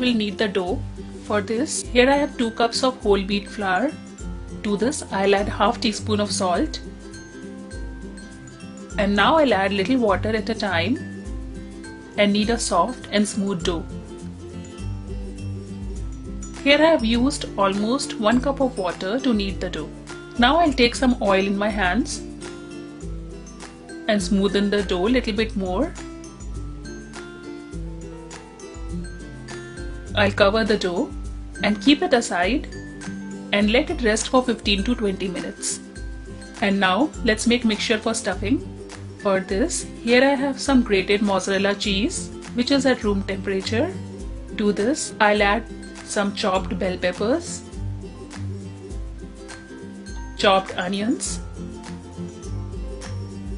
will knead the dough. For this, here I have 2 cups of whole wheat flour. To this, I'll add half teaspoon of salt. And now I'll add little water at a time and knead a soft and smooth dough. Here I have used almost 1 cup of water to knead the dough. Now I'll take some oil in my hands and smoothen the dough a little bit more. I'll cover the dough and keep it aside and let it rest for 15 to 20 minutes. And now let's make mixture for stuffing. For this, here I have some grated mozzarella cheese which is at room temperature. To this, I'll add some chopped bell peppers, chopped onions,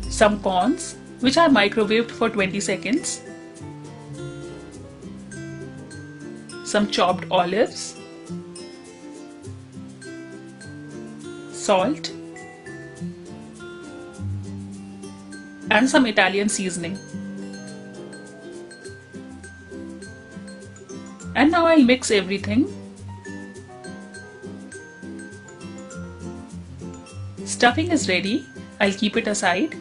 some corns which are microwaved for 20 seconds, some chopped olives, salt, and some Italian seasoning. And now I'll mix everything. Stuffing is ready. I'll keep it aside.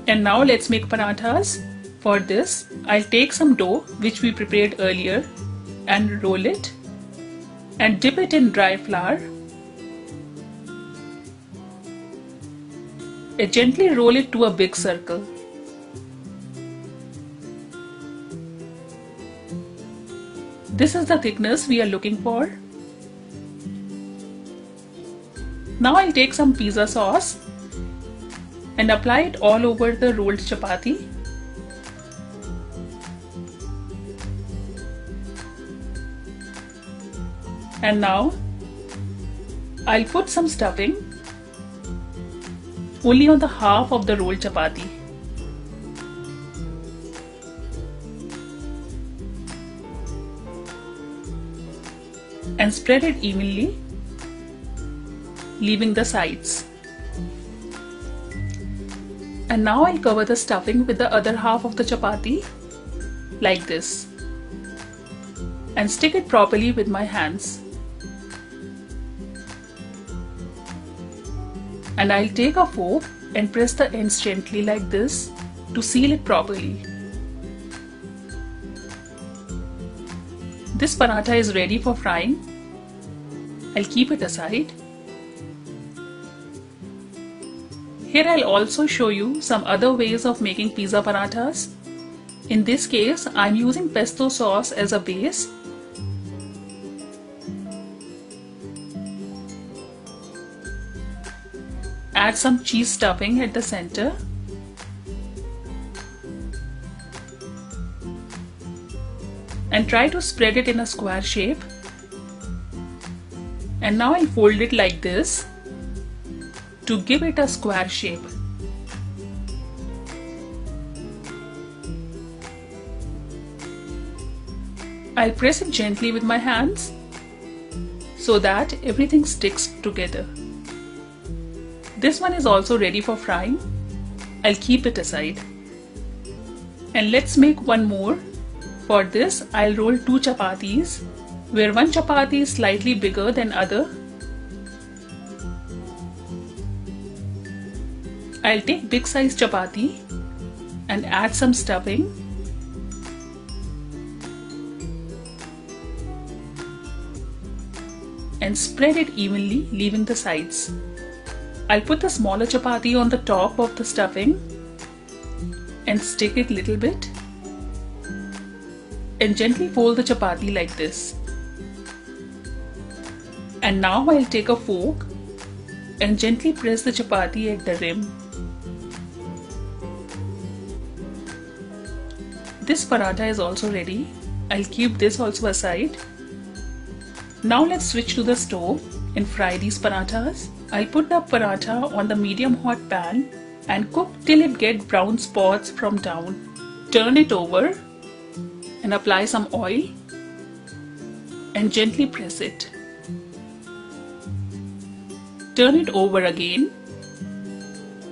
And now let's make parathas. For this, I'll take some dough which we prepared earlier and roll it and dip it in dry flour. And gently roll it to a big circle. This is the thickness we are looking for. Now I'll take some pizza sauce and apply it all over the rolled chapati. And now I'll put some stuffing only on the half of the rolled chapati. And spread it evenly, leaving the sides. And now I'll cover the stuffing with the other half of the chapati like this and stick it properly with my hands. And I'll take a fork and press the ends gently like this to seal it properly. This paratha is ready for frying. I'll keep it aside. Here I'll also show you some other ways of making pizza parathas. In this case, I'm using pesto sauce as a base. Add some cheese stuffing at the center. And try to spread it in a square shape. And now I'll fold it like this to give it a square shape. I'll press it gently with my hands so that everything sticks together. This one is also ready for frying. I'll keep it aside. And let's make one more. For this, I'll roll 2 chapatis, where one chapati is slightly bigger than other. I'll take big size chapati and add some stuffing. And spread it evenly, leaving the sides. I'll put the smaller chapati on the top of the stuffing and stick it a little bit. And gently fold the chapati like this. And now I'll take a fork and gently press the chapati at the rim. This paratha is also ready. I'll keep this also aside. Now let's switch to the stove and fry these parathas. I'll put the paratha on the medium hot pan and cook till it gets brown spots from down. Turn it over and apply some oil and gently press it. Turn it over again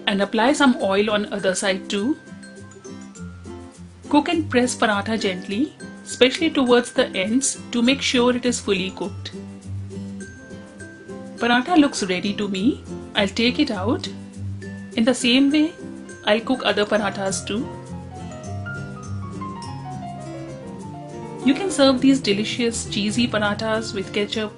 and apply some oil on other side too. Cook and press paratha gently especially towards the ends to make sure it is fully cooked. Paratha looks ready to me. I'll take it out. In the same way, I'll cook other parathas too. You can serve these delicious cheesy parathas with ketchup